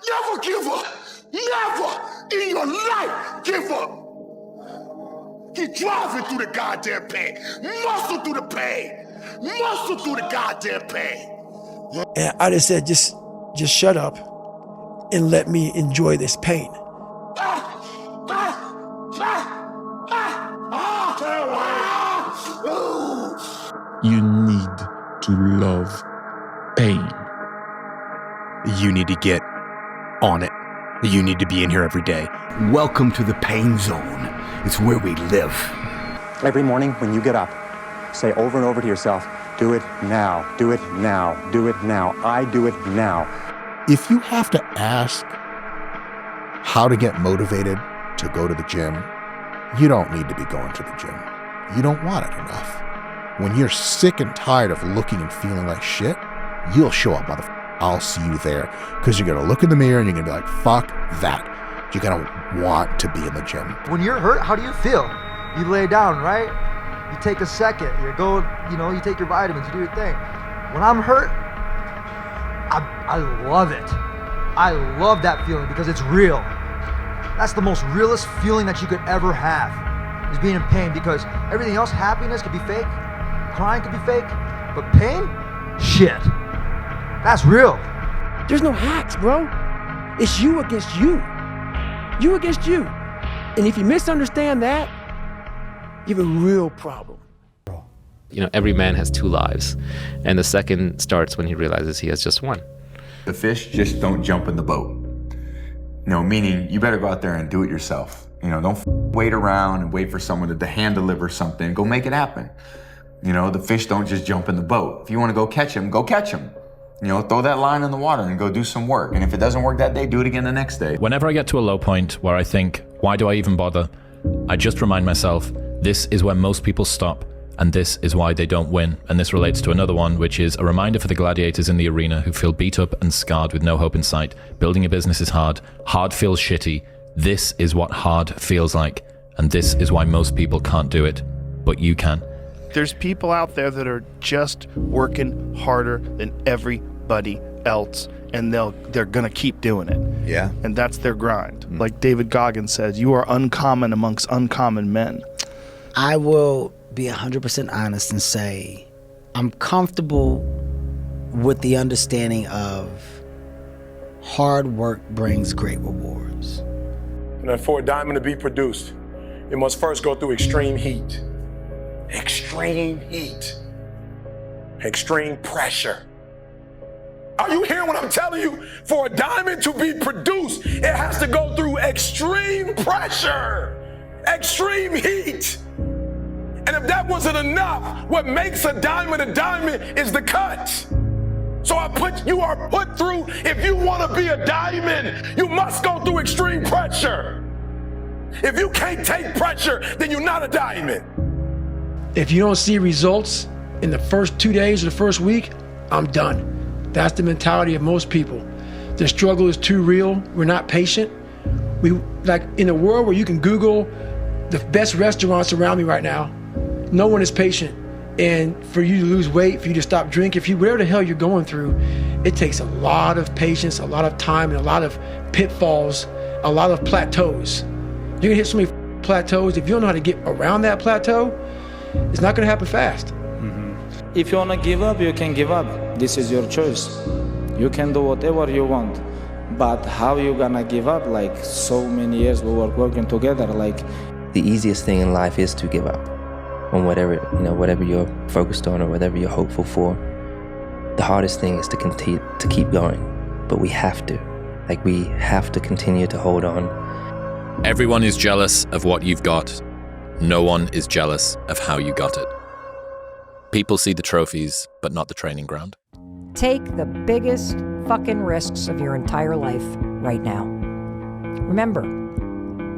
Never give up. Never in your life give up. Keep driving through the goddamn pain. Muscle through the pain. Muscle through the goddamn pain. And I just said, just shut up and let me enjoy this pain. You need to love pain. You need to get on it. You need to be in here every day. Welcome to the pain zone. It's where we live. Every morning when you get up, say over and over to yourself, do it now, do it now, do it now, I do it now. If you have to ask how to get motivated to go to the gym, you don't need to be going to the gym. You don't want it enough. When you're sick and tired of looking and feeling like shit, you'll show up, motherfucker. I'll see you there. Because you're going to look in the mirror and you're going to be like, fuck that. You're going to want to be in the gym. When you're hurt, how do you feel? You lay down, right? You take a second, you take your vitamins, you do your thing. When I'm hurt, I love it. I love that feeling because it's real. That's the most realest feeling that you could ever have, is being in pain, because everything else, happiness could be fake, crying could be fake, but pain, shit, that's real. There's no hacks, bro. It's you against you. You against you. And if you misunderstand that, you have a real problem. You know, every man has two lives, and the second starts when he realizes he has just one. The fish just don't jump in the boat. Meaning you better go out there and do it yourself. Don't wait around and wait for someone to hand deliver something. Go make it happen. The fish don't just jump in the boat. If you want to go catch them, go catch them. Throw that line in the water and go do some work. And if it doesn't work that day, do it again the next day. Whenever I get to a low point where I think, why do I even bother? I just remind myself, this is where most people stop, and this is why they don't win. And this relates to another one, which is a reminder for the gladiators in the arena who feel beat up and scarred with no hope in sight. Building a business is hard. Hard feels shitty. This is what hard feels like. And this is why most people can't do it, but you can. There's people out there that are just working harder than everybody else, and they're gonna keep doing it. Yeah. And that's their grind. Like David Goggins says, you are uncommon amongst uncommon men. I will be 100% honest and say I'm comfortable with the understanding of hard work brings great rewards. And for a diamond to be produced, it must first go through extreme heat. Extreme heat. Extreme pressure. Are you hearing what I'm telling you? For a diamond to be produced, it has to go through extreme pressure, extreme heat. And if that wasn't enough, what makes a diamond is the cut. So you are put through, if you want to be a diamond, you must go through extreme pressure. If you can't take pressure, then you're not a diamond. If you don't see results in the first 2 days or the first week, I'm done. That's the mentality of most people. The struggle is too real. We're not patient. Like in a world where you can Google the best restaurants around me right now, no one is patient. And for you to lose weight, for you to stop drinking, whatever the hell you're going through, it takes a lot of patience, a lot of time, and a lot of pitfalls, a lot of plateaus. You're gonna hit so many plateaus. If you don't know how to get around that plateau, it's not gonna happen fast. If you wanna give up, you can give up. This is your choice. You can do whatever you want. But how you gonna give up? Like so many years we were working together. Like the easiest thing in life is to give up on whatever you're focused on or whatever you're hopeful for. The hardest thing is to continue to keep going. But we have to continue to hold on. Everyone is jealous of what you've got. No one is jealous of how you got it. People see the trophies, but not the training ground. Take the biggest fucking risks of your entire life right now. Remember,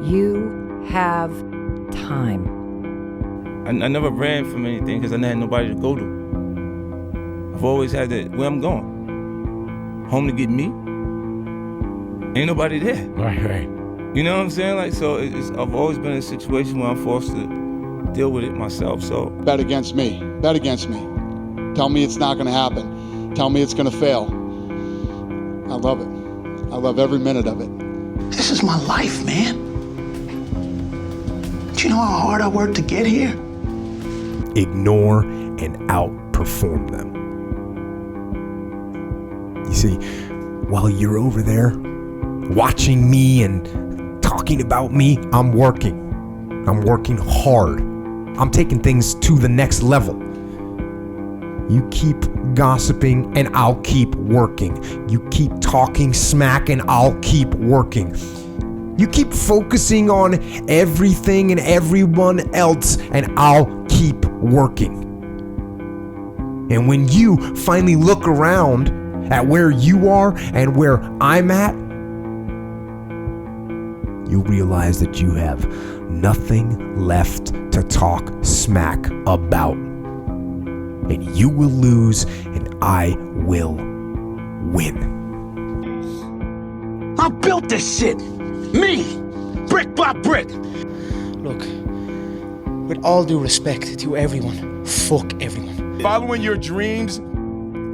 you have time. I never ran from anything because I didn't have nobody to go to. I've always had that, where I'm going. Home to get me. Ain't nobody there. Right. You know what I'm saying? I've always been in a situation where I'm forced to deal with it myself, so. Bet against me. Bet against me. Tell me it's not gonna happen. Tell me it's gonna fail. I love it. love every minute of it. This is my life, man. Do you know how hard I worked to get here? Ignore and outperform them. You see, while you're over there watching me and talking about me, I'm working. I'm working hard. I'm taking things to the next level. You keep gossiping and I'll keep working. You keep talking smack and I'll keep working. You keep focusing on everything and everyone else and I'll keep working. And when you finally look around at where you are and where I'm at, you'll realize that you have nothing left to talk smack about. And you will lose and I will win. I built this shit. Me. Brick by brick. Look, with all due respect to everyone, fuck everyone. Following your dreams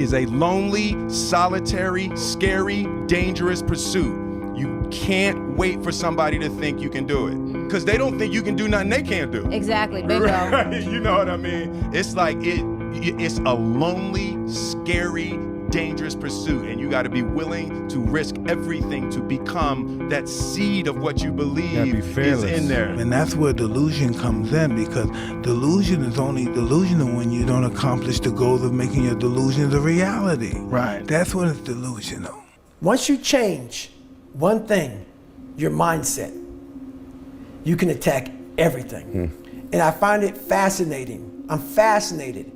is a lonely, solitary, scary, dangerous pursuit. You can't wait for somebody to think you can do it. Because they don't think you can do nothing they can't do. Exactly, bingo. Right? You know what I mean? It's like it's a lonely, scary, dangerous pursuit, and you got to be willing to risk everything to become that seed of what you believe is in there. And that's where delusion comes in, because delusion is only delusional when you don't accomplish the goals of making your delusions a reality. Right. That's when it's delusional. Once you change one thing, your mindset, you can attack everything. And I find it fascinating. I'm fascinated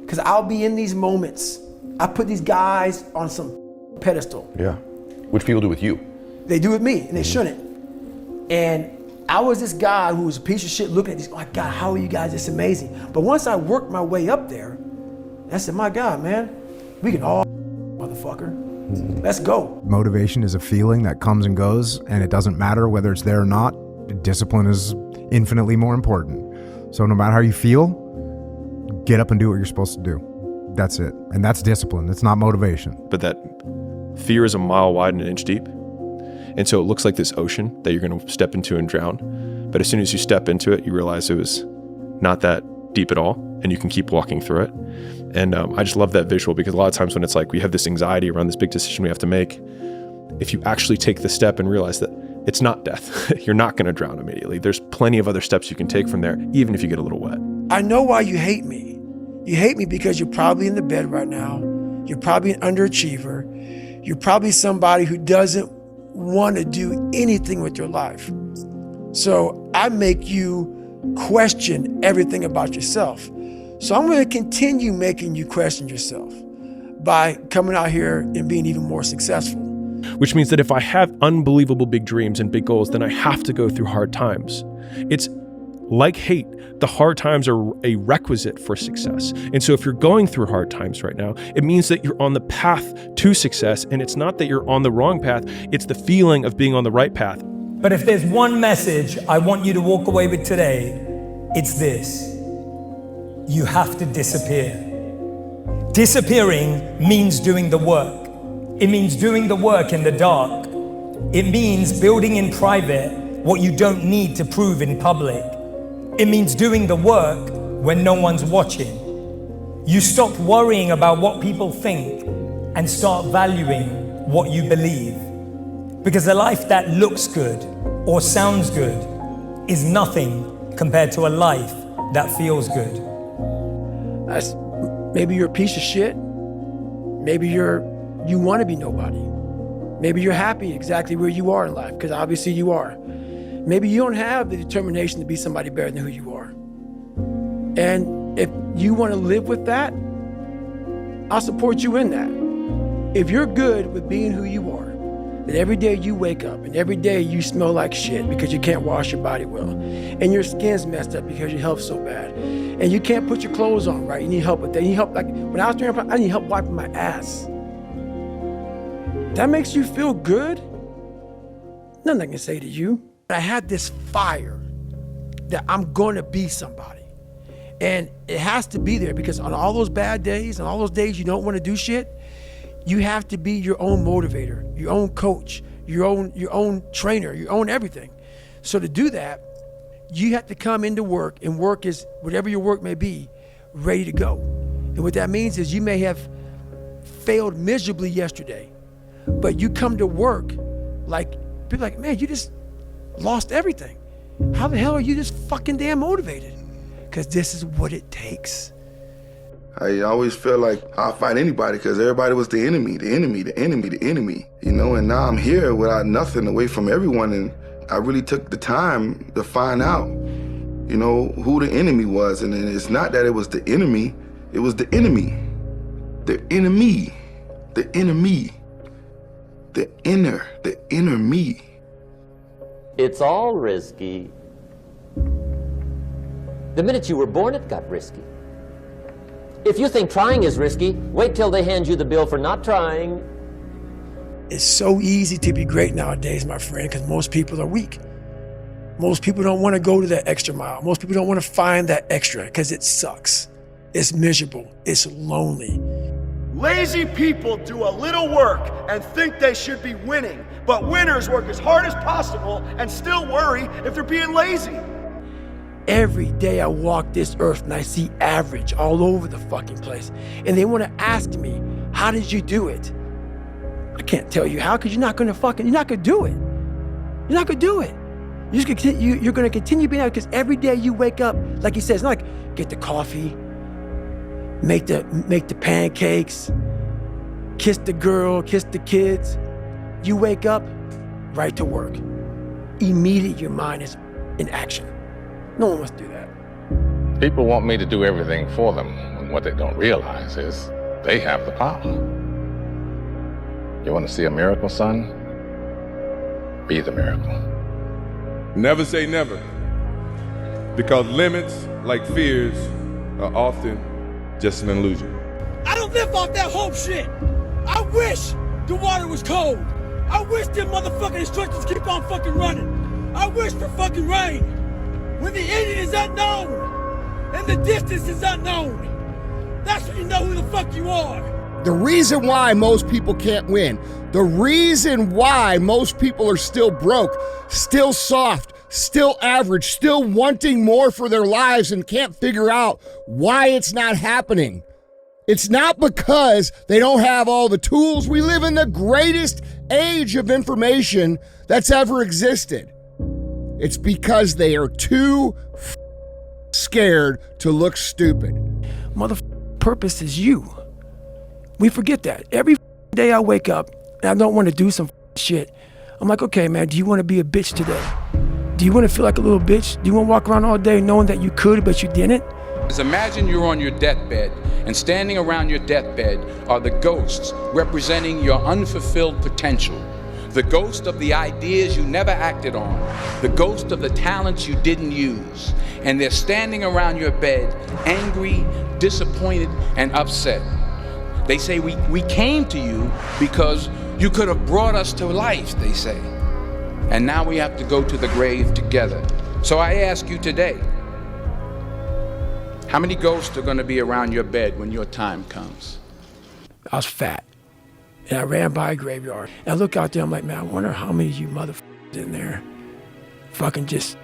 because I'll be in these moments. I put these guys on some pedestal. Yeah. Which people do with you. They do with me, and they shouldn't. And I was this guy who was a piece of shit looking at these, oh my God, how are you guys this amazing? But once I worked my way up there, I said, my God, man, we can all motherfucker. Let's go. Motivation is a feeling that comes and goes, and it doesn't matter whether it's there or not. Discipline is infinitely more important. So no matter how you feel, get up and do what you're supposed to do. That's it. And that's discipline. It's not motivation. But that fear is a mile wide and an inch deep. And so it looks like this ocean that you're going to step into and drown. But as soon as you step into it, you realize it was not that deep at all, and you can keep walking through it. And I just love that visual, because a lot of times when it's like we have this anxiety around this big decision we have to make, if you actually take the step and realize that it's not death, you're not going to drown immediately. There's plenty of other steps you can take from there, even if you get a little wet. I know why you hate me. You hate me because you're probably in the bed right now. You're probably an underachiever. You're probably somebody who doesn't want to do anything with your life. So I make you question everything about yourself. So I'm going to continue making you question yourself by coming out here and being even more successful. Which means that if I have unbelievable big dreams and big goals, then I have to go through hard times. It's like hate. The hard times are a requisite for success. And so if you're going through hard times right now, it means that you're on the path to success. And it's not that you're on the wrong path. It's the feeling of being on the right path. But if there's one message I want you to walk away with today, it's this. You have to disappear. Disappearing means doing the work. It means doing the work in the dark. It means building in private what you don't need to prove in public. It means doing the work when no one's watching. You stop worrying about what people think and start valuing what you believe. Because a life that looks good or sounds good is nothing compared to a life that feels good. Maybe you're a piece of shit. Maybe you want to be nobody. Maybe you're happy exactly where you are in life, because obviously you are. Maybe you don't have the determination to be somebody better than who you are. And if you want to live with that, I'll support you in that. If you're good with being who you are, that every day you wake up and every day you smell like shit because you can't wash your body well, and your skin's messed up because your health's so bad, and you can't put your clothes on right, you need help with that. You need help, like when I was doing, I need help wiping my ass. That makes you feel good? Nothing I can say to you. I had this fire that I'm going to be somebody. And it has to be there, because on all those bad days and all those days you don't want to do shit, You have to be your own motivator, your own coach, your own trainer, your own everything. So to do that, you have to come into work, and work is whatever your work may be, ready to go. And what that means is you may have failed miserably yesterday, but you come to work like, people like, man, you just lost everything. How the hell are you just fucking damn motivated? Because this is what it takes. I always felt like I'll fight anybody because everybody was the enemy, you know, and now I'm here without nothing, away from everyone, and I really took the time to find out, you know, who the enemy was. And it's not that it was the enemy, it was the enemy. The enemy. The enemy. The inner me. It's all risky. The minute you were born, it got risky. If you think trying is risky, wait till they hand you the bill for not trying. It's so easy to be great nowadays, my friend, because most people are weak. Most people don't want to go to that extra mile. Most people don't want to find that extra because it sucks. It's miserable. It's lonely. Lazy people do a little work and think they should be winning, but winners work as hard as possible and still worry if they're being lazy. Every day I walk this earth and I see average all over the fucking place. And they want to ask me, how did you do it? I can't tell you how, because you're not gonna do it. You're not gonna do it. You're gonna continue being out, because every day you wake up, like he says, not like get the coffee, make the pancakes, kiss the girl, kiss the kids. You wake up, right to work. Immediately your mind is in action. No one wants to do that. People want me to do everything for them, and what they don't realize is they have the power. You want to see a miracle, son? Be the miracle. Never say never, because limits, like fears, are often just an illusion. I don't live off that hope shit. I wish the water was cold. I wish them motherfucking instructions keep on fucking running. I wish for fucking rain. When the ending is unknown and the distance is unknown, that's when you know who the fuck you are. The reason why most people can't win, the reason why most people are still broke, still soft, still average, still wanting more for their lives and can't figure out why it's not happening. It's not because they don't have all the tools. We live in the greatest age of information that's ever existed. It's because they are too scared to look stupid. Purpose is you. We forget that. Every day I wake up and I don't want to do some shit. I'm like, okay, man, do you want to be a bitch today? Do you want to feel like a little bitch? Do you want to walk around all day knowing that you could, but you didn't? Imagine you're on your deathbed, and standing around your deathbed are the ghosts representing your unfulfilled potential. The ghost of the ideas you never acted on, the ghost of the talents you didn't use. And they're standing around your bed, angry, disappointed, and upset. They say, we came to you because you could have brought us to life, they say. And now we have to go to the grave together. So I ask you today, how many ghosts are going to be around your bed when your time comes? I was fat, and I ran by a graveyard. And I look out there, I'm like, man, I wonder how many of you motherfuckers in there fucking just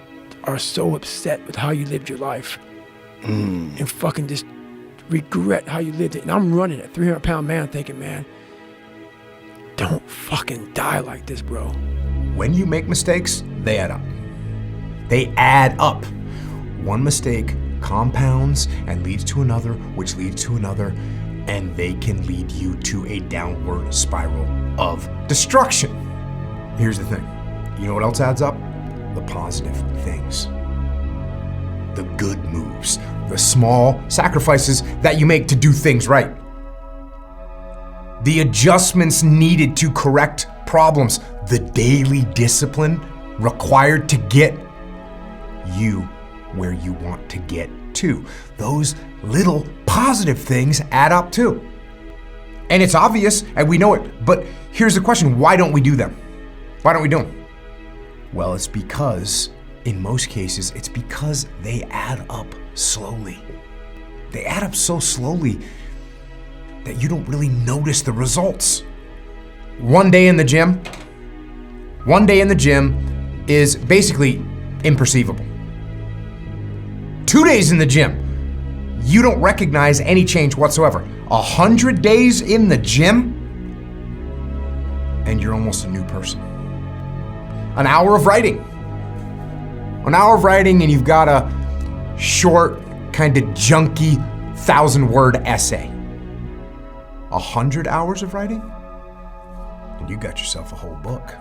are so upset with how you lived your life and fucking just regret how you lived it. And I'm running a 300-pound man thinking, man, don't fucking die like this, bro. When you make mistakes, they add up. They add up. One mistake compounds and leads to another, which leads to another, and they can lead you to a downward spiral of destruction. Here's the thing. You know what else adds up? The positive things. The good moves. The small sacrifices that you make to do things right. The adjustments needed to correct problems. The daily discipline required to get you where you want to get to. Those little positive things add up too. And it's obvious and we know it, but here's the question, why don't we do them? Why don't we do them? Well, it's because, in most cases, it's because they add up slowly. They add up so slowly that you don't really notice the results. One day in the gym is basically imperceivable. 2 days in the gym, you don't recognize any change whatsoever. 100 days in the gym, and you're almost a new person. An hour of writing, and you've got a short, kind of junky 1,000-word essay. 100 hours of writing, and you got yourself a whole book.